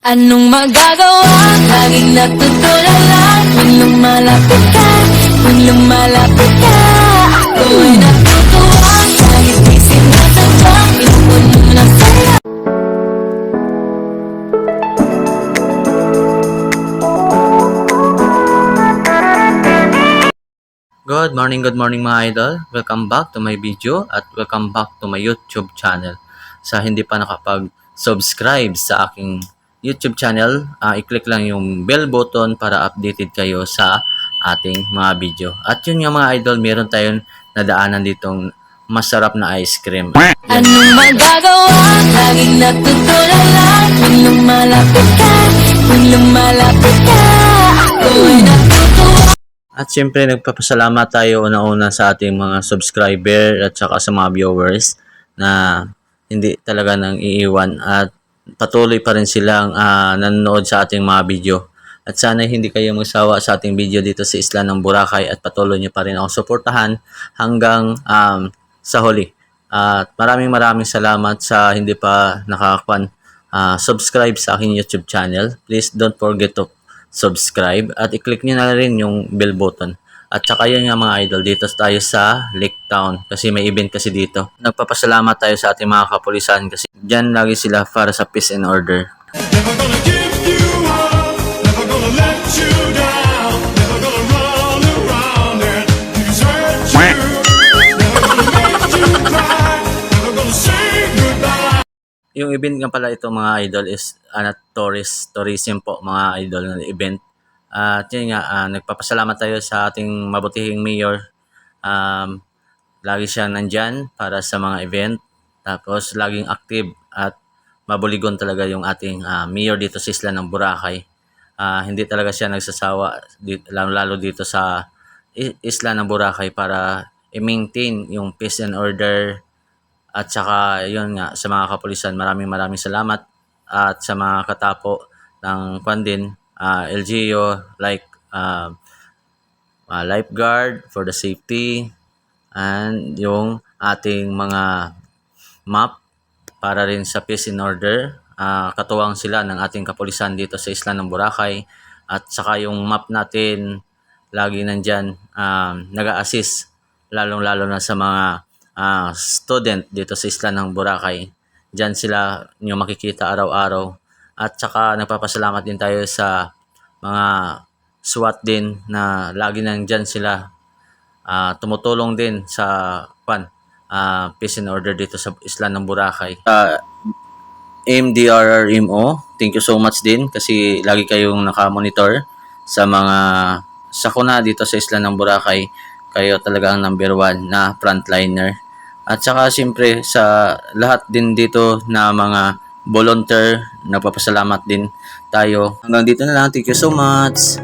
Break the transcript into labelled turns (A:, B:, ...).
A: Anong magagawa? Laging natutulala tuwing lumalapit ka, tuwing lumalapit ka. Ako'y natutuwa kahit di sinasadya, pinupuno ng saya.
B: Good morning mga idol. Welcome back to my video at welcome back to my YouTube channel. Sa hindi pa nakapag-subscribe sa aking YouTube channel, i-click lang yung bell button para updated kayo sa ating mga video. At yun nga mga idol, meron tayong nadaanan ditong masarap na ice cream.
A: Anong magagawa? Laging natutulala tuwing lumalapit ka, tuwing lumalapit ka. Ako'y natutuwa.
B: At syempre nagpapasalamat tayo una-una sa ating mga subscriber at saka sa mga viewers na hindi talaga nang iiwan at patuloy pa rin silang nanonood sa ating mga video. At sana hindi kayo magsawa sa ating video dito sa Isla ng Boracay at patuloy nyo pa rin ako suportahan hanggang sa huli. At maraming salamat sa hindi pa subscribe sa aking YouTube channel. Please don't forget to subscribe at i-click nyo na rin yung bell button. At saka yun nga mga idol, dito tayo sa Lake Town kasi may event kasi dito. Nagpapasalamat tayo sa ating mga kapulisan kasi dyan lagi sila para sa peace and order.
C: Never gonna give you up, never gonna let you down, never gonna run around and desert you, never gonna make you cry, never gonna say goodbye.
B: Yung event nga pala ito mga idol is tourism po mga idol na event. At yun nga, nagpapasalamat tayo sa ating mabutihing mayor. Lagi siya nandyan para sa mga event. Tapos laging active at mabuligon talaga yung ating mayor dito sa Isla ng Boracay. Hindi talaga siya nagsasawa lalo dito sa Isla ng Boracay para i-maintain yung peace and order. At saka yun nga sa mga kapulisan, maraming salamat at sa mga katapo ng Kwandin, LGU like lifeguard for the safety and yung ating mga map para rin sa peace and order. Katuwang sila ng ating kapulisan dito sa Isla ng Boracay at saka yung map natin lagi nandyan nag-a-assist lalong-lalo na sa mga student dito sa Isla ng Boracay. Diyan sila nyo makikita araw-araw. At saka nagpapasalamat din tayo sa mga SWAT din na lagi nandyan sila. Tumutulong din sa peace and order dito sa Isla ng Boracay. MDRRMO, thank you so much din kasi lagi kayong nakamonitor sa mga sakuna dito sa Isla ng Boracay. Kayo talaga ang number 1 na frontliner. At saka siyempre sa lahat din dito na mga volunteer, nagpapasalamat din tayo. Hanggang dito na lang. Thank you so much.